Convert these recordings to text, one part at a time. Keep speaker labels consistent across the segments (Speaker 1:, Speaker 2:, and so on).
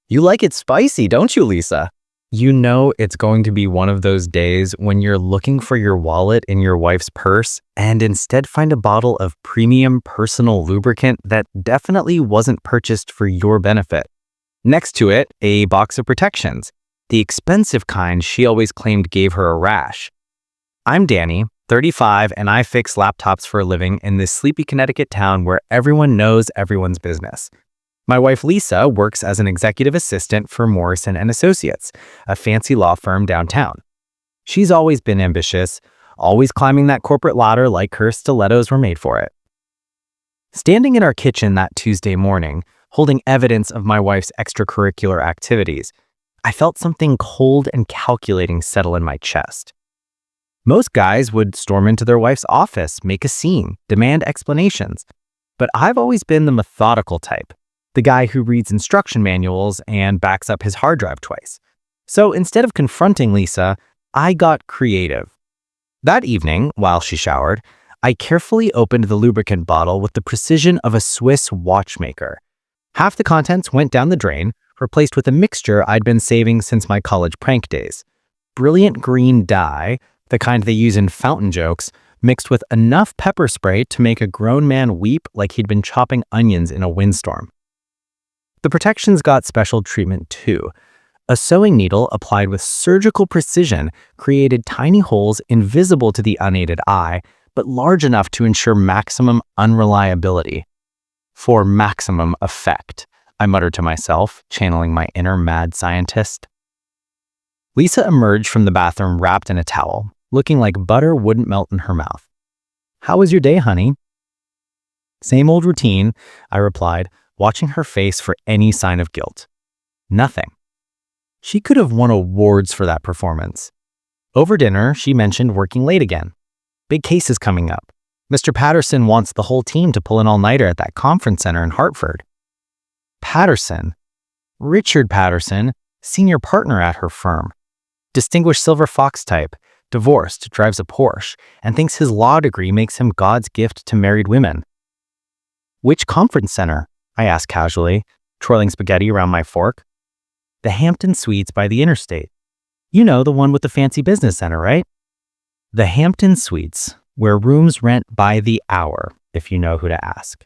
Speaker 1: You like it spicy, don't you, Lisa? You know it's going to be one of those days when you're looking for your wallet in your wife's purse and instead find a bottle of premium personal lubricant that definitely wasn't purchased for your benefit. Next to it, a box of protections, the expensive kind she always claimed gave her a rash. I'm Danny, 35, and I fix laptops for a living in this sleepy Connecticut town where everyone knows everyone's business. My wife Lisa works as an executive assistant for Morrison & Associates, a fancy law firm downtown. She's always been ambitious, always climbing that corporate ladder like her stilettos were made for it. Standing in our kitchen that Tuesday morning, holding evidence of my wife's extracurricular activities, I felt something cold and calculating settle in my chest. Most guys would storm into their wife's office, make a scene, demand explanations. But I've always been the methodical type, the guy who reads instruction manuals and backs up his hard drive twice. So instead of confronting Lisa, I got creative. That evening, while she showered, I carefully opened the lubricant bottle with the precision of a Swiss watchmaker. Half the contents went down the drain, replaced with a mixture I'd been saving since my college prank days. Brilliant green dye, the kind they use in fountain jokes, mixed with enough pepper spray to make a grown man weep like he'd been chopping onions in a windstorm. The protections got special treatment too. A sewing needle applied with surgical precision created tiny holes invisible to the unaided eye, but large enough to ensure maximum unreliability. For maximum effect, I muttered to myself, channeling my inner mad scientist. Lisa emerged from the bathroom wrapped in a towel, looking like butter wouldn't melt in her mouth. "How was your day, honey?" "Same old routine," I replied, watching her face for any sign of guilt. Nothing. She could have won awards for that performance. Over dinner, she mentioned working late again. Big cases coming up. Mr. Patterson wants the whole team to pull an all-nighter at that conference center in Hartford. Patterson. Richard Patterson, senior partner at her firm. Distinguished Silver Fox type, divorced, drives a Porsche, and thinks his law degree makes him God's gift to married women. "Which conference center?" I asked casually, twirling spaghetti around my fork. "The Hampton Suites by the interstate. You know, the one with the fancy business center, right?" The Hampton Suites, where rooms rent by the hour, if you know who to ask.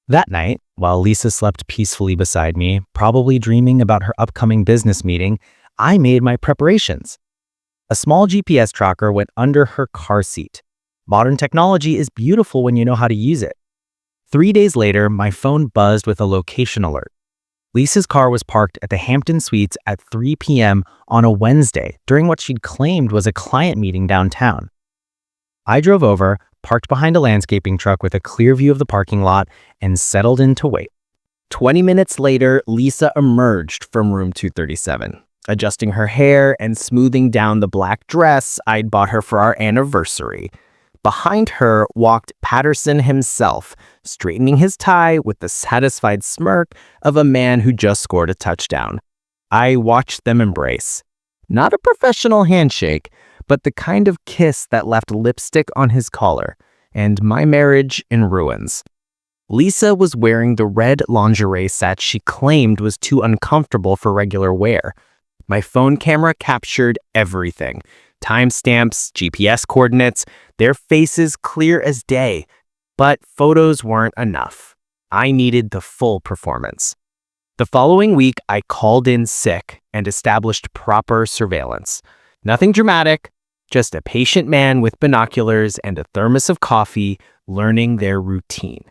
Speaker 1: That night, while Lisa slept peacefully beside me, probably dreaming about her upcoming business meeting, I made my preparations. A small GPS tracker went under her car seat. Modern technology is beautiful when you know how to use it. 3 days later, my phone buzzed with a location alert. Lisa's car was parked at the Hampton Suites at 3 p.m. on a Wednesday during what she'd claimed was a client meeting downtown. I drove over, parked behind a landscaping truck with a clear view of the parking lot, and settled in to wait. 20 minutes later, Lisa emerged from room 237, adjusting her hair and smoothing down the black dress I'd bought her for our anniversary. Behind her walked Patterson himself, straightening his tie with the satisfied smirk of a man who just scored a touchdown. I watched them embrace. Not a professional handshake, but the kind of kiss that left lipstick on his collar, and my marriage in ruins. Lisa was wearing the red lingerie set she claimed was too uncomfortable for regular wear. My phone camera captured everything. Timestamps, GPS coordinates, their faces clear as day. But photos weren't enough. I needed the full performance. The following week, I called in sick and established proper surveillance. Nothing dramatic, just a patient man with binoculars and a thermos of coffee learning their routine.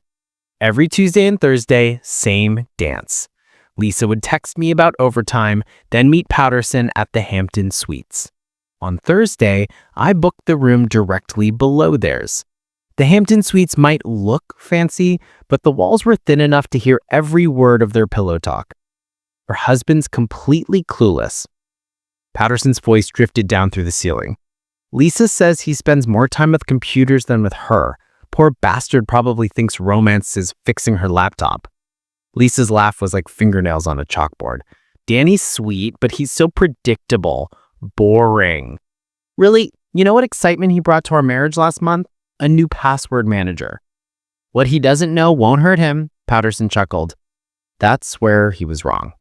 Speaker 1: Every Tuesday and Thursday, same dance. Lisa would text me about overtime, then meet Patterson at the Hampton Suites. On Thursday, I booked the room directly below theirs. The Hampton Suites might look fancy, but the walls were thin enough to hear every word of their pillow talk. Her husband's completely clueless. Patterson's voice drifted down through the ceiling. "Lisa says he spends more time with computers than with her. Poor bastard probably thinks romance is fixing her laptop." Lisa's laugh was like fingernails on a chalkboard. "Danny's sweet, but he's so predictable. Boring." "Really? You know what excitement he brought to our marriage last month? A new password manager." "What he doesn't know won't hurt him," Patterson chuckled. That's where he was wrong.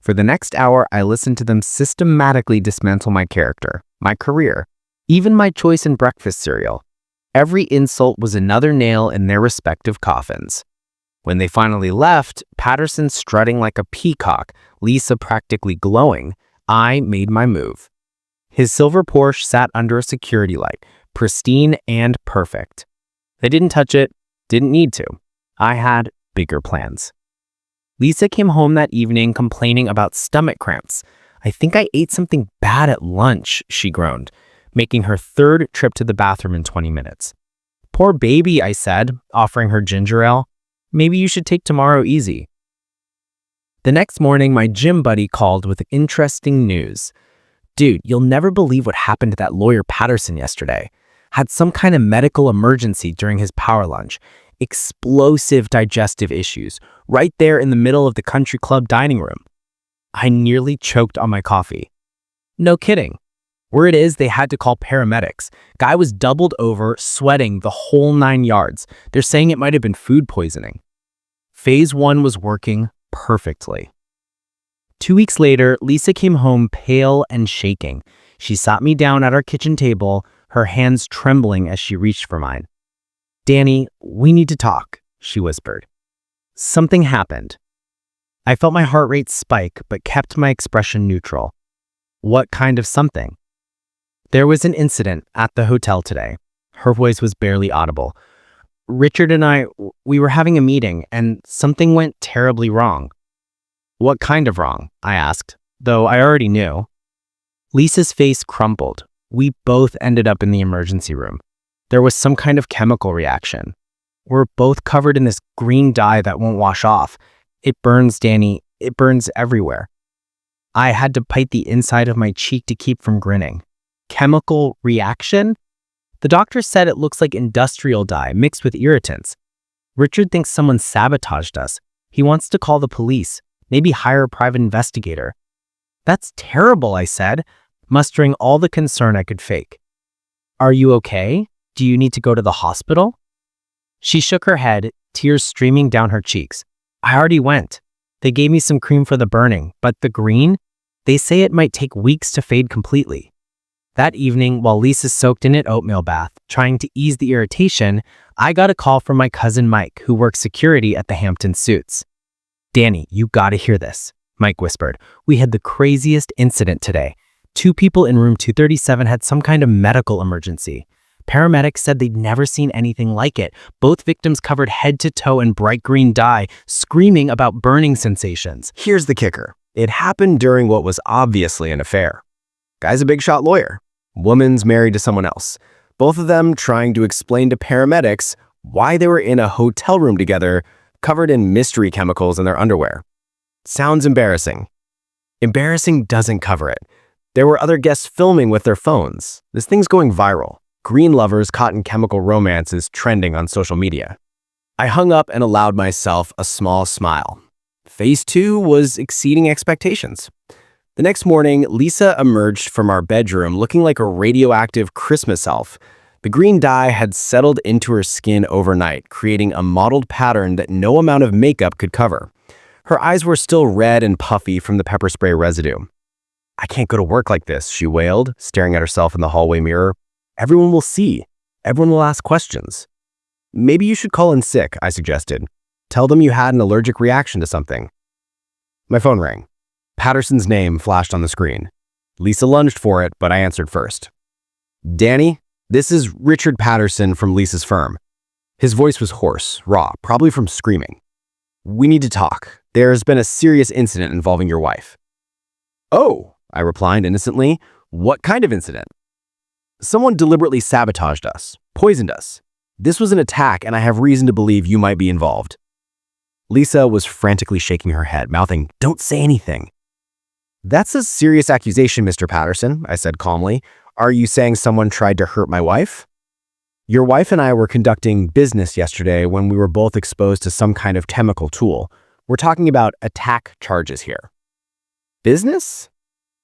Speaker 1: For the next hour, I listened to them systematically dismantle my character, my career, even my choice in breakfast cereal. Every insult was another nail in their respective coffins. When they finally left, Patterson strutting like a peacock, Lisa practically glowing, I made my move. His silver Porsche sat under a security light, pristine and perfect. They didn't touch it, didn't need to. I had bigger plans. Lisa came home that evening complaining about stomach cramps. I think I ate something bad at lunch, she groaned, making her third trip to the bathroom in 20 minutes. Poor baby, I said, offering her ginger ale. Maybe you should take tomorrow easy. The next morning, my gym buddy called with interesting news. Dude, you'll never believe what happened to that lawyer Patterson yesterday. Had some kind of medical emergency during his power lunch. Explosive digestive issues, right there in the middle of the country club dining room. I nearly choked on my coffee. No kidding. Word is they had to call paramedics. Guy was doubled over, sweating the whole 9 yards. They're saying it might have been food poisoning. Phase 1 was working perfectly. 2 weeks later, Lisa came home pale and shaking. She sat me down at our kitchen table, her hands trembling as she reached for mine. Danny, we need to talk, she whispered. Something happened. I felt my heart rate spike, but kept my expression neutral. What kind of something? There was an incident at the hotel today. Her voice was barely audible. Richard and I, we were having a meeting, and something went terribly wrong. What kind of wrong? I asked, though I already knew. Lisa's face crumpled. We both ended up in the emergency room. There was some kind of chemical reaction. We're both covered in this green dye that won't wash off. It burns, Danny. It burns everywhere. I had to bite the inside of my cheek to keep from grinning. Chemical reaction? The doctor said it looks like industrial dye mixed with irritants. Richard thinks someone sabotaged us. He wants to call the police, maybe hire a private investigator. That's terrible, I said, mustering all the concern I could fake. Are you okay? Do you need to go to the hospital? She shook her head, tears streaming down her cheeks. I already went. They gave me some cream for the burning, but the green? They say it might take weeks to fade completely. That evening, while Lisa soaked in an oatmeal bath, trying to ease the irritation, I got a call from my cousin Mike, who works security at the Hampton Suites. Danny, you gotta hear this, Mike whispered. We had the craziest incident today. 2 people in room 237 had some kind of medical emergency. Paramedics said they'd never seen anything like it. Both victims covered head to toe in bright green dye, screaming about burning sensations.
Speaker 2: Here's the kicker. It happened during what was obviously an affair. Guy's a big shot lawyer. Woman's married to someone else. Both of them trying to explain to paramedics why they were in a hotel room together, covered in mystery chemicals in their underwear. Sounds embarrassing. Embarrassing doesn't cover it. There were other guests filming with their phones. This thing's going viral. Green lovers caught in chemical romance is trending on social media. I hung up and allowed myself a small smile. Phase 2 was exceeding expectations. The next morning, Lisa emerged from our bedroom looking like a radioactive Christmas elf. The green dye had settled into her skin overnight, creating a mottled pattern that no amount of makeup could cover. Her eyes were still red and puffy from the pepper spray residue. I can't go to work like this, she wailed, staring at herself in the hallway mirror. Everyone will see. Everyone will ask questions. Maybe you should call in sick, I suggested. Tell them you had an allergic reaction to something. My phone rang. Patterson's name flashed on the screen. Lisa lunged for it, but I answered first. Danny, this is Richard Patterson from Lisa's firm. His voice was hoarse, raw, probably from screaming. We need to talk. There's been a serious incident involving your wife. Oh, I replied innocently. What kind of incident? Someone deliberately sabotaged us, poisoned us. This was an attack, and I have reason to believe you might be involved. Lisa was frantically shaking her head, mouthing, "Don't say anything." That's a serious accusation, Mr. Patterson, I said calmly. Are you saying someone tried to hurt my wife? Your wife and I were conducting business yesterday when we were both exposed to some kind of chemical tool. We're talking about attack charges here. Business?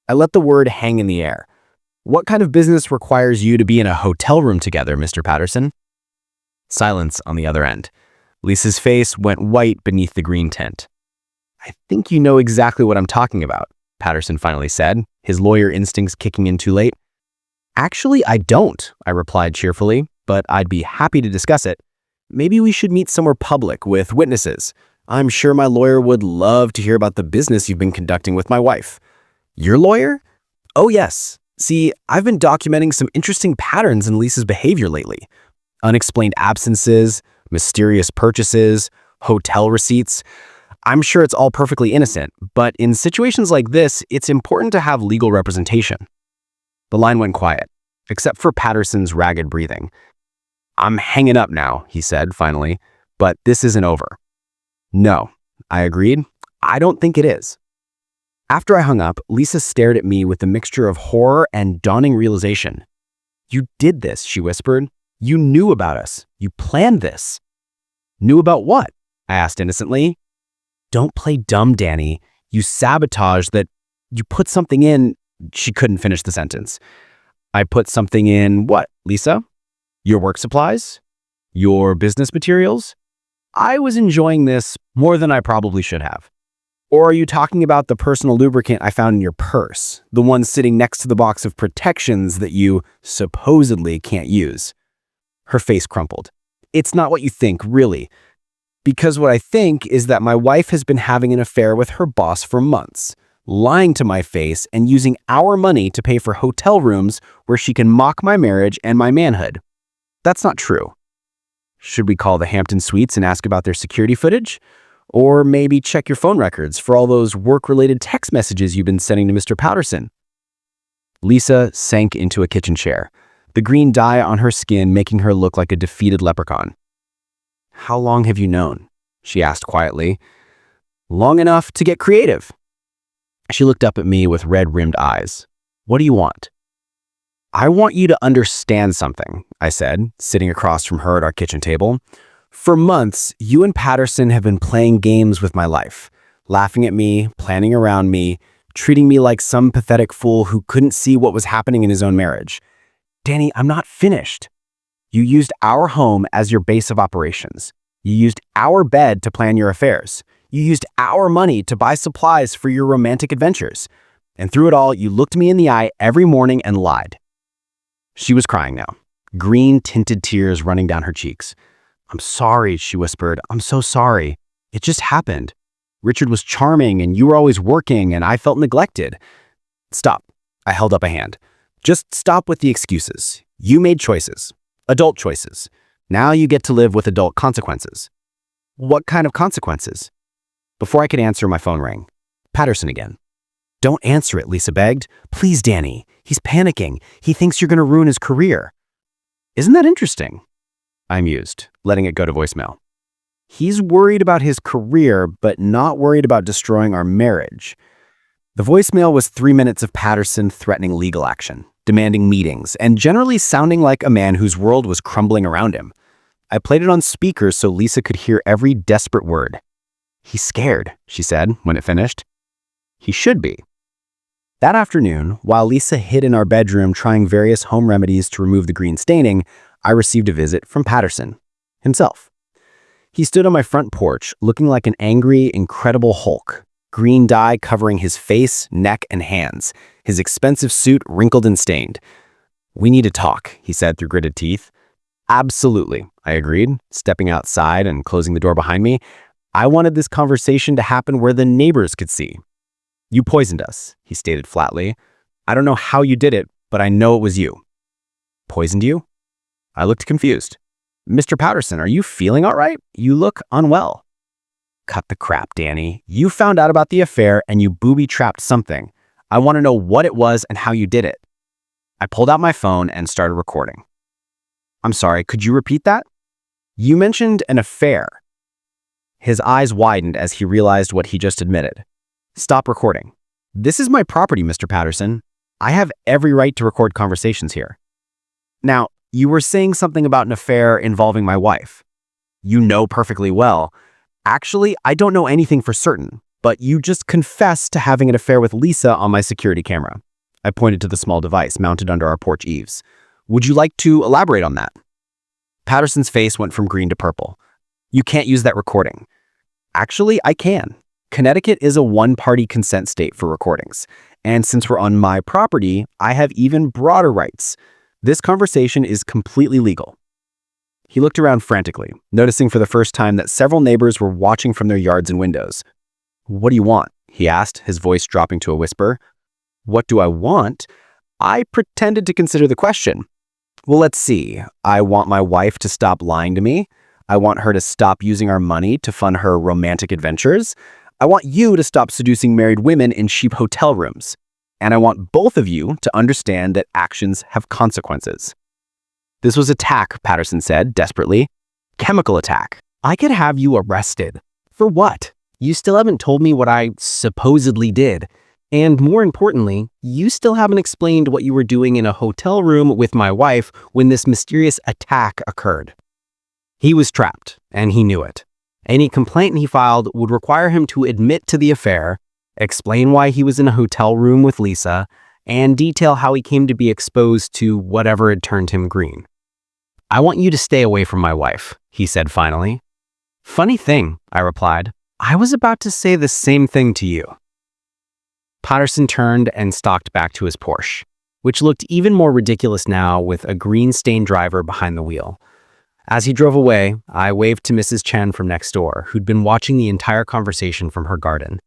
Speaker 2: I let the word hang in the air. What kind of business requires you to be in a hotel room together, Mr. Patterson? Silence on the other end. Lisa's face went white beneath the green tint. I think you know exactly what I'm talking about, Patterson finally said, his lawyer instincts kicking in too late. Actually, I don't, I replied cheerfully, but I'd be happy to discuss it. Maybe we should meet somewhere public with witnesses. I'm sure my lawyer would love to hear about the business you've been conducting with my wife. Your lawyer? Oh, yes. See, I've been documenting some interesting patterns in Lisa's behavior lately. Unexplained absences, mysterious purchases, hotel receipts. I'm sure it's all perfectly innocent, but in situations like this, it's important to have legal representation. The line went quiet, except for Patterson's ragged breathing. I'm hanging up now, he said finally, but this isn't over. No, I agreed. I don't think it is. After I hung up, Lisa stared at me with a mixture of horror and dawning realization. You did this, she whispered. You knew about us. You planned this. Knew about what? I asked innocently. Don't play dumb, Danny. You sabotaged that. You put something in. She couldn't finish the sentence. I put something in what, Lisa? Your work supplies? Your business materials? I was enjoying this more than I probably should have. Or are you talking about the personal lubricant I found in your purse, the one sitting next to the box of protections that you supposedly can't use? Her face crumpled. It's not what you think, really. Because what I think is that my wife has been having an affair with her boss for months, lying to my face and using our money to pay for hotel rooms where she can mock my marriage and my manhood. That's not true. Should we call the Hampton Suites and ask about their security footage? Or maybe check your phone records for all those work-related text messages you've been sending to Mr. Patterson? Lisa sank into a kitchen chair, the green dye on her skin making her look like a defeated leprechaun. How long have you known? She asked quietly. Long enough to get creative. She looked up at me with red-rimmed eyes. What do you want? I want you to understand something, I said, sitting across from her at our kitchen table. For months, you and Patterson have been playing games with my life, laughing at me, planning around me, treating me like some pathetic fool who couldn't see what was happening in his own marriage. Danny, I'm not finished. You used our home as your base of operations. You used our bed to plan your affairs. You used our money to buy supplies for your romantic adventures. And through it all, you looked me in the eye every morning and lied. She was crying now, green-tinted tears running down her cheeks. I'm sorry, she whispered. I'm so sorry. It just happened. Richard was charming and you were always working and I felt neglected. Stop. I held up a hand. Just stop with the excuses. You made choices. Adult choices. Now you get to live with adult consequences. What kind of consequences? Before I could answer, my phone rang. Patterson again. Don't answer it, Lisa begged. Please, Danny. He's panicking. He thinks you're going to ruin his career. Isn't that interesting? I mused, letting it go to voicemail. He's worried about his career, but not worried about destroying our marriage. The voicemail was 3 minutes of Patterson threatening legal action, demanding meetings, and generally sounding like a man whose world was crumbling around him. I played it on speaker so Lisa could hear every desperate word. He's scared, she said when it finished. He should be. That afternoon, while Lisa hid in our bedroom trying various home remedies to remove the green staining, I received a visit from Patterson himself. He stood on my front porch, looking like an angry, incredible Hulk, green dye covering his face, neck, and hands, his expensive suit wrinkled and stained. We need to talk, he said through gritted teeth. Absolutely, I agreed, stepping outside and closing the door behind me. I wanted this conversation to happen where the neighbors could see. You poisoned us, he stated flatly. I don't know how you did it, but I know it was you. Poisoned you? I looked confused. Mr. Patterson, are you feeling all right? You look unwell. Cut the crap, Danny. You found out about the affair and you booby-trapped something. I want to know what it was and how you did it. I pulled out my phone and started recording. I'm sorry, could you repeat that? You mentioned an affair. His eyes widened as he realized what he just admitted. Stop recording. This is my property, Mr. Patterson. I have every right to record conversations here. Now, you were saying something about an affair involving my wife. You know perfectly well. Actually, I don't know anything for certain, but you just confessed to having an affair with Lisa on my security camera. I pointed to the small device mounted under our porch eaves. Would you like to elaborate on that? Patterson's face went from green to purple. You can't use that recording. Actually, I can. Connecticut is a one-party consent state for recordings. And since we're on my property, I have even broader rights. This conversation is completely legal. He looked around frantically, noticing for the first time that several neighbors were watching from their yards and windows. "What do you want?" he asked, his voice dropping to a whisper. "What do I want?" I pretended to consider the question. "Well, let's see. I want my wife to stop lying to me. I want her to stop using our money to fund her romantic adventures. I want you to stop seducing married women in cheap hotel rooms. And I want both of you to understand that actions have consequences." "This was attack," Patterson said desperately. "Chemical attack. I could have you arrested." "For what? You still haven't told me what I supposedly did. And more importantly, you still haven't explained what you were doing in a hotel room with my wife when this mysterious attack occurred." He was trapped, and he knew it. Any complaint he filed would require him to admit to the affair, explain why he was in a hotel room with Lisa, and detail how he came to be exposed to whatever had turned him green. "I want you to stay away from my wife," he said finally. "Funny thing," I replied. "I was about to say the same thing to you." Patterson turned and stalked back to his Porsche, which looked even more ridiculous now with a green-stained driver behind the wheel. As he drove away, I waved to Mrs. Chen from next door, who'd been watching the entire conversation from her garden.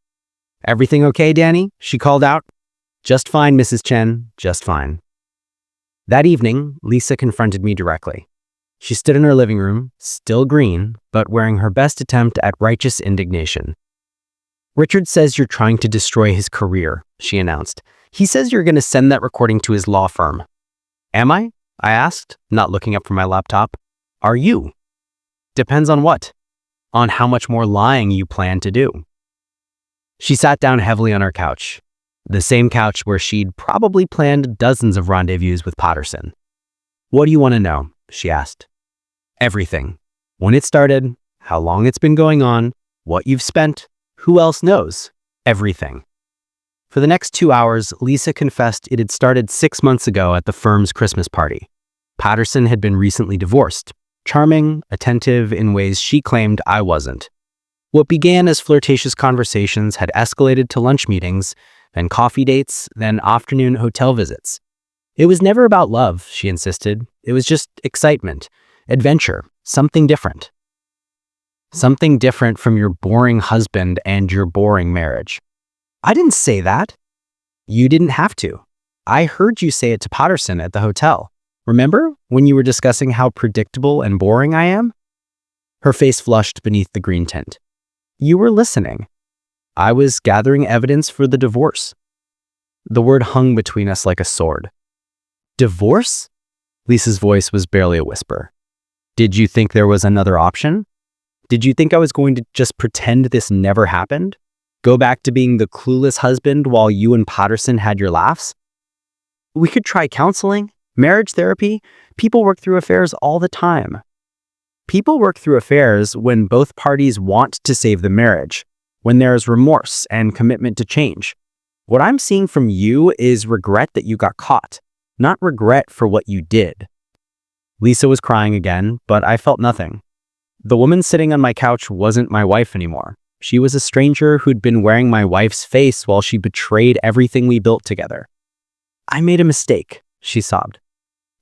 Speaker 2: "Everything okay, Danny?" she called out. "Just fine, Mrs. Chen, just fine." That evening, Lisa confronted me directly. She stood in her living room, still green, but wearing her best attempt at righteous indignation. "Richard says you're trying to destroy his career," she announced. "He says you're going to send that recording to his law firm." "Am I?" I asked, not looking up from my laptop. "Are you?" "Depends on what?" "On how much more lying you plan to do." She sat down heavily on her couch, the same couch where she'd probably planned dozens of rendezvous with Patterson. "What do you want to know?" she asked. "Everything. When it started, how long it's been going on, what you've spent, who else knows? Everything." For the next 2 hours, Lisa confessed it had started 6 months ago at the firm's Christmas party. Patterson had been recently divorced, charming, attentive in ways she claimed I wasn't. What began as flirtatious conversations had escalated to lunch meetings, then coffee dates, then afternoon hotel visits. It was never about love, she insisted. It was just excitement, adventure, something different. Something different from your boring husband and your boring marriage. I didn't say that. You didn't have to. I heard you say it to Patterson at the hotel. Remember when you were discussing how predictable and boring I am? Her face flushed beneath the green tint. You were listening. I was gathering evidence for the divorce. The word hung between us like a sword. Divorce? Lisa's voice was barely a whisper. Did you think there was another option? Did you think I was going to just pretend this never happened? Go back to being the clueless husband while you and Patterson had your laughs? We could try counseling, marriage therapy. People work through affairs all the time. People work through affairs when both parties want to save the marriage, when there is remorse and commitment to change. What I'm seeing from you is regret that you got caught, not regret for what you did. Lisa was crying again, but I felt nothing. The woman sitting on my couch wasn't my wife anymore. She was a stranger who'd been wearing my wife's face while she betrayed everything we built together. I made a mistake, she sobbed.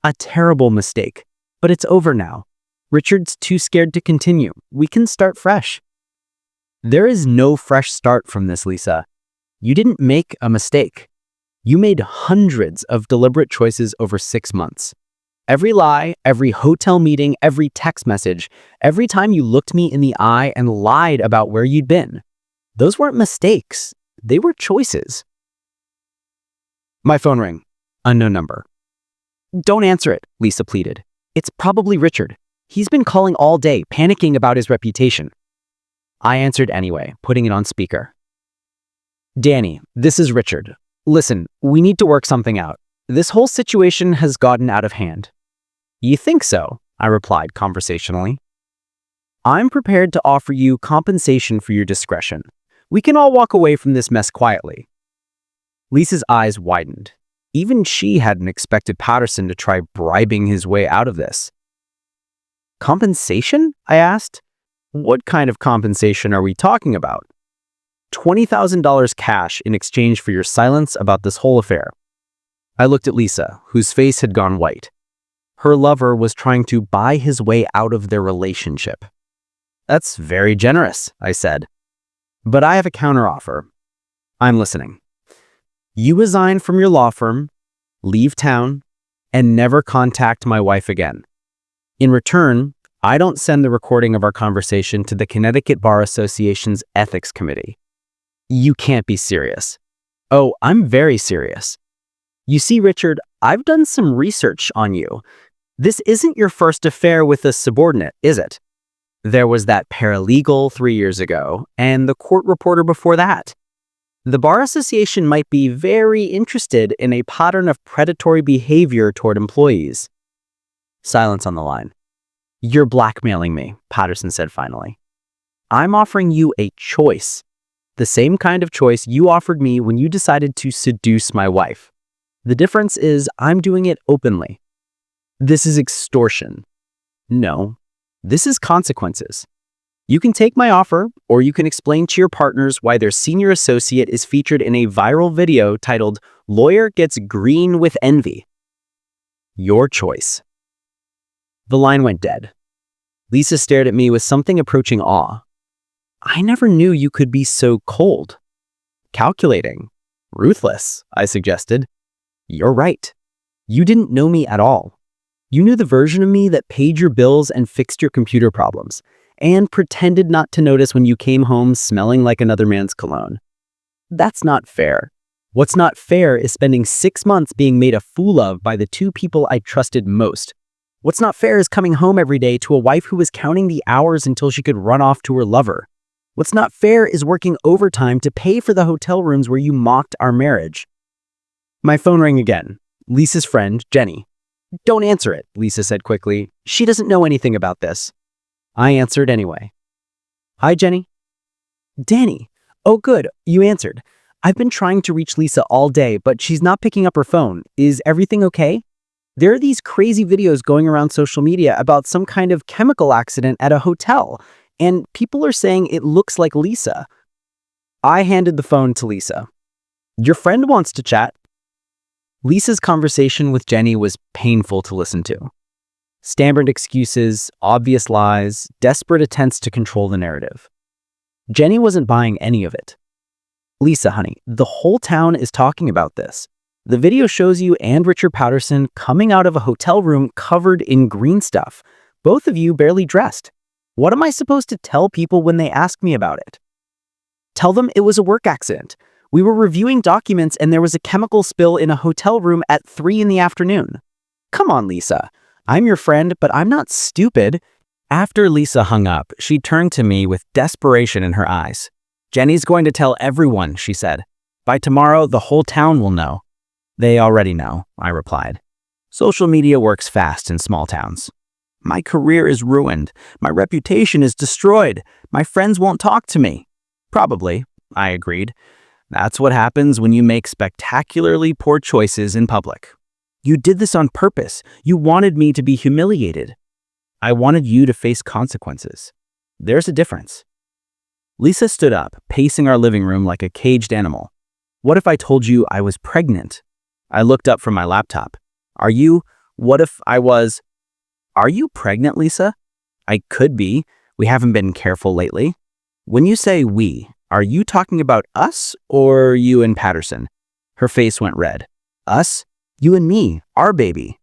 Speaker 2: A terrible mistake, but it's over now. Richard's too scared to continue. We can start fresh. There is no fresh start from this, Lisa. You didn't make a mistake. You made hundreds of deliberate choices over 6 months. Every lie, every hotel meeting, every text message, every time you looked me in the eye and lied about where you'd been. Those weren't mistakes. They were choices. My phone rang. Unknown number. Don't answer it, Lisa pleaded. It's probably Richard. He's been calling all day, panicking about his reputation. I answered anyway, putting it on speaker. Danny, this is Richard. Listen, we need to work something out. This whole situation has gotten out of hand. You think so? I replied conversationally. I'm prepared to offer you compensation for your discretion. We can all walk away from this mess quietly. Lisa's eyes widened. Even she hadn't expected Patterson to try bribing his way out of this. Compensation? I asked. What kind of compensation are we talking about?
Speaker 1: $20,000 cash in exchange for your silence about this whole affair." I looked at Lisa, whose face had gone white. Her lover was trying to buy his way out of their relationship. "That's very generous," I said. "But I have a counteroffer. I'm listening. You resign from your law firm, leave town, and never contact my wife again. In return, I don't send the recording of our conversation to the Connecticut Bar Association's Ethics Committee." "You can't be serious." "Oh, I'm very serious. You see, Richard, I've done some research on you. This isn't your first affair with a subordinate, is it? There was that paralegal 3 years ago, and the court reporter before that. The Bar Association might be very interested in a pattern of predatory behavior toward employees." Silence on the line. "You're blackmailing me," Patterson said finally. "I'm offering you a choice. The same kind of choice you offered me when you decided to seduce my wife. The difference is I'm doing it openly. This is extortion. No, this is consequences. You can take my offer, or you can explain to your partners why their senior associate is featured in a viral video titled "Lawyer Gets Green with Envy." Your choice." The line went dead. Lisa stared at me with something approaching awe. "I never knew you could be so cold." "Calculating. Ruthless," I suggested. "You're right. You didn't know me at all. You knew the version of me that paid your bills and fixed your computer problems, and pretended not to notice when you came home smelling like another man's cologne. That's not fair. What's not fair is spending 6 months being made a fool of by the two people I trusted most. What's not fair is coming home every day to a wife who was counting the hours until she could run off to her lover. What's not fair is working overtime to pay for the hotel rooms where you mocked our marriage." My phone rang again. Lisa's friend, Jenny. "Don't answer it," Lisa said quickly. "She doesn't know anything about this." I answered anyway. "Hi, Jenny." "Danny. Oh, good. You answered. I've been trying to reach Lisa all day, but she's not picking up her phone. Is everything okay? There are these crazy videos going around social media about some kind of chemical accident at a hotel, and people are saying it looks like Lisa." I handed the phone to Lisa. "Your friend wants to chat." Lisa's conversation with Jenny was painful to listen to. Standard excuses, obvious lies, desperate attempts to control the narrative. Jenny wasn't buying any of it. "Lisa, honey, the whole town is talking about this. The video shows you and Richard Patterson coming out of a hotel room covered in green stuff, both of you barely dressed. What am I supposed to tell people when they ask me about it? Tell them it was a work accident. We were reviewing documents and there was a chemical spill in a hotel room at 3 in the afternoon. Come on, Lisa. I'm your friend, but I'm not stupid." After Lisa hung up, she turned to me with desperation in her eyes. "Jenny's going to tell everyone," she said. "By tomorrow, the whole town will know." "They already know," I replied. "Social media works fast in small towns. My career is ruined. My reputation is destroyed. My friends won't talk to me." "Probably," I agreed. "That's what happens when you make spectacularly poor choices in public. You did this on purpose. You wanted me to be humiliated. I wanted you to face consequences. There's a difference." Lisa stood up, pacing our living room like a caged animal. "What if I told you I was pregnant?" I looked up from my laptop. What if I was... "Are you pregnant, Lisa?" "I could be. We haven't been careful lately." "When you say we, are you talking about us or you and Patterson?" Her face went red. "Us? You and me, our baby."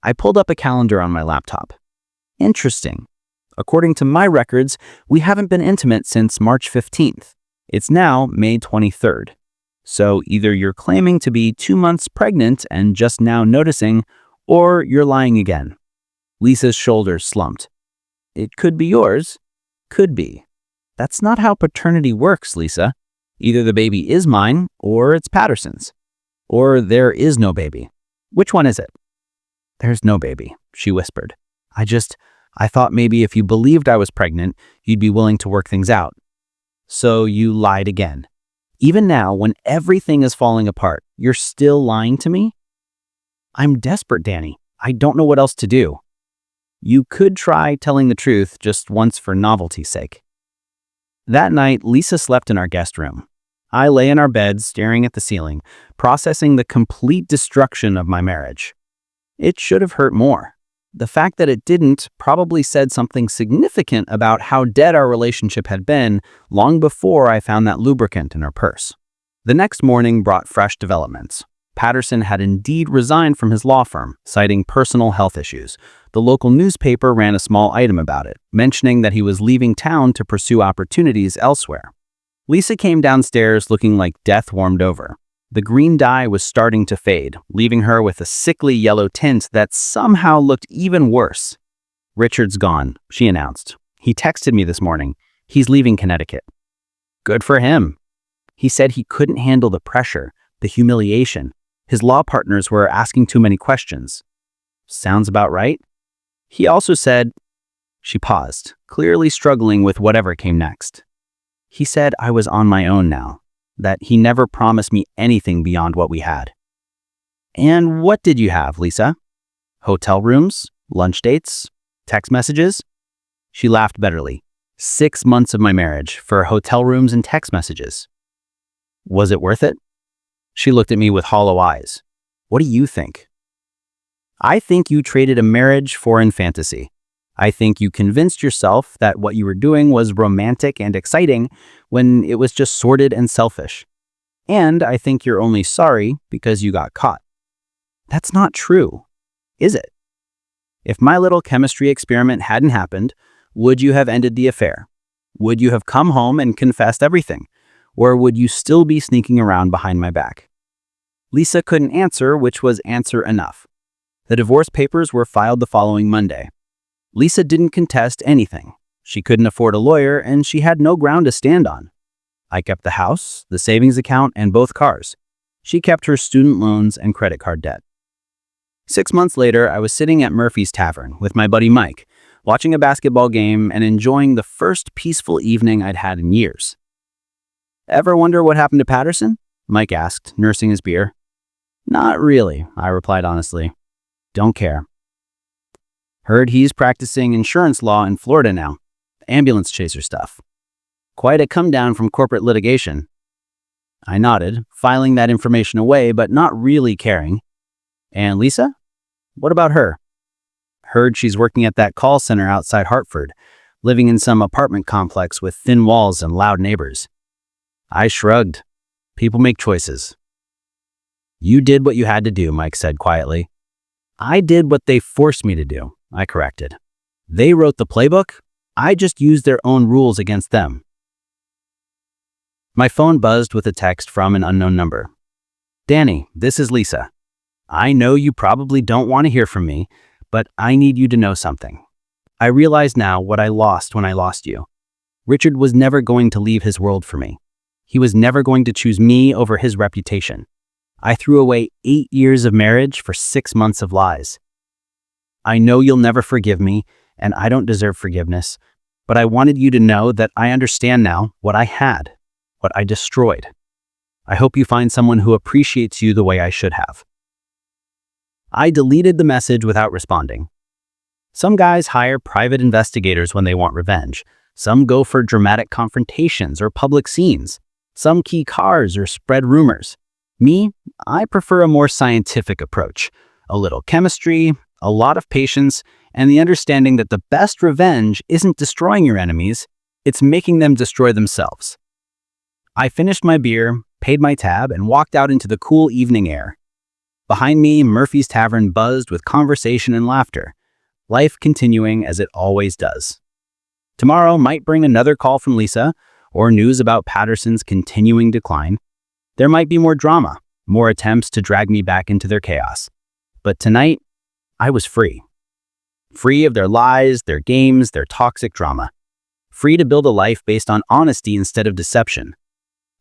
Speaker 1: I pulled up a calendar on my laptop. "Interesting. According to my records, we haven't been intimate since March 15th. It's now May 23rd. So either you're claiming to be 2 months pregnant and just now noticing, or you're lying again." Lisa's shoulders slumped. "It could be yours. Could be. That's not how paternity works, Lisa. Either the baby is mine, or it's Patterson's. Or there is no baby. Which one is it?" "There's no baby," she whispered. I thought maybe if you believed I was pregnant, you'd be willing to work things out. So you lied again. Even now, when everything is falling apart, you're still lying to me?" "I'm desperate, Danny. I don't know what else to do." "You could try telling the truth just once for novelty's sake." That night, Lisa slept in our guest room. I lay in our bed staring at the ceiling, processing the complete destruction of my marriage. It should have hurt more. The fact that it didn't probably said something significant about how dead our relationship had been long before I found that lubricant in her purse. The next morning brought fresh developments. Patterson had indeed resigned from his law firm, citing personal health issues. The local newspaper ran a small item about it, mentioning that he was leaving town to pursue opportunities elsewhere. Lisa came downstairs looking like death warmed over. The green dye was starting to fade, leaving her with a sickly yellow tint that somehow looked even worse. "Richard's gone," she announced. "He texted me this morning. He's leaving Connecticut." Good for him. He said he couldn't handle the pressure, the humiliation. His law partners were asking too many questions. Sounds about right. He also said, she paused, clearly struggling with whatever came next. He said I was on my own now, that he never promised me anything beyond what we had. And what did you have, Lisa? Hotel rooms? Lunch dates? Text messages? She laughed bitterly. 6 months of my marriage for hotel rooms and text messages. Was it worth it? She looked at me with hollow eyes. What do you think? I think you traded a marriage for in fantasy. I think you convinced yourself that what you were doing was romantic and exciting when it was just sordid and selfish. And I think you're only sorry because you got caught. That's not true, is it? If my little chemistry experiment hadn't happened, would you have ended the affair? Would you have come home and confessed everything? Or would you still be sneaking around behind my back? Lisa couldn't answer, which was answer enough. The divorce papers were filed the following Monday. Lisa didn't contest anything. She couldn't afford a lawyer, and she had no ground to stand on. I kept the house, the savings account, and both cars. She kept her student loans and credit card debt. 6 months later, I was sitting at Murphy's Tavern with my buddy Mike, watching a basketball game and enjoying the first peaceful evening I'd had in years. Ever wonder what happened to Patterson? Mike asked, nursing his beer. Not really, I replied honestly. Don't care. Heard he's practicing insurance law in Florida now. Ambulance chaser stuff. Quite a come down from corporate litigation. I nodded, filing that information away, but not really caring. And Lisa? What about her? Heard she's working at that call center outside Hartford, living in some apartment complex with thin walls and loud neighbors. I shrugged. People make choices. You did what you had to do, Mike said quietly. I did what they forced me to do, I corrected. They wrote the playbook. I just used their own rules against them. My phone buzzed with a text from an unknown number. Danny, this is Lisa. I know you probably don't want to hear from me, but I need you to know something. I realize now what I lost when I lost you. Richard was never going to leave his world for me. He was never going to choose me over his reputation. I threw away 8 years of marriage for 6 months of lies. I know you'll never forgive me, and I don't deserve forgiveness, but I wanted you to know that I understand now what I had, what I destroyed. I hope you find someone who appreciates you the way I should have. I deleted the message without responding. Some guys hire private investigators when they want revenge. Some go for dramatic confrontations or public scenes. Some key cars or spread rumors. Me, I prefer a more scientific approach. A little chemistry, a lot of patience, and the understanding that the best revenge isn't destroying your enemies, it's making them destroy themselves. I finished my beer, paid my tab, and walked out into the cool evening air. Behind me, Murphy's Tavern buzzed with conversation and laughter, life continuing as it always does. Tomorrow might bring another call from Lisa, or news about Patterson's continuing decline. There might be more drama, more attempts to drag me back into their chaos. But tonight, I was free. Free of their lies, their games, their toxic drama. Free to build a life based on honesty instead of deception.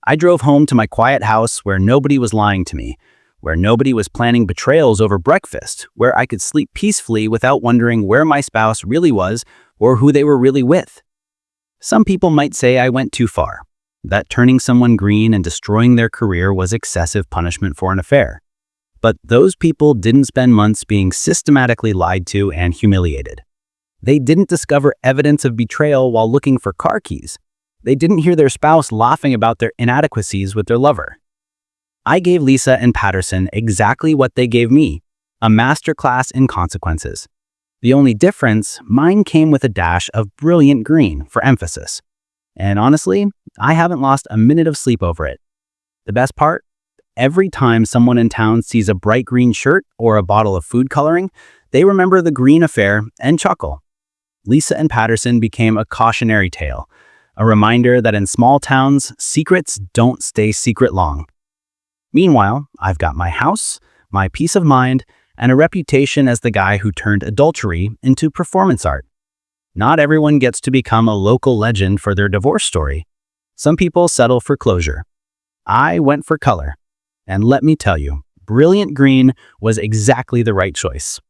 Speaker 1: I drove home to my quiet house where nobody was lying to me, where nobody was planning betrayals over breakfast, where I could sleep peacefully without wondering where my spouse really was or who they were really with. Some people might say I went too far, that turning someone green and destroying their career was excessive punishment for an affair. But those people didn't spend months being systematically lied to and humiliated. They didn't discover evidence of betrayal while looking for car keys. They didn't hear their spouse laughing about their inadequacies with their lover. I gave Lisa and Patterson exactly what they gave me, a masterclass in consequences. The only difference, mine came with a dash of brilliant green for emphasis. And honestly, I haven't lost a minute of sleep over it. The best part? Every time someone in town sees a bright green shirt or a bottle of food coloring, they remember the green affair and chuckle. Lisa and Patterson became a cautionary tale, a reminder that in small towns, secrets don't stay secret long. Meanwhile, I've got my house, my peace of mind, and a reputation as the guy who turned adultery into performance art. Not everyone gets to become a local legend for their divorce story. Some people settle for closure. I went for color. And let me tell you, brilliant green was exactly the right choice.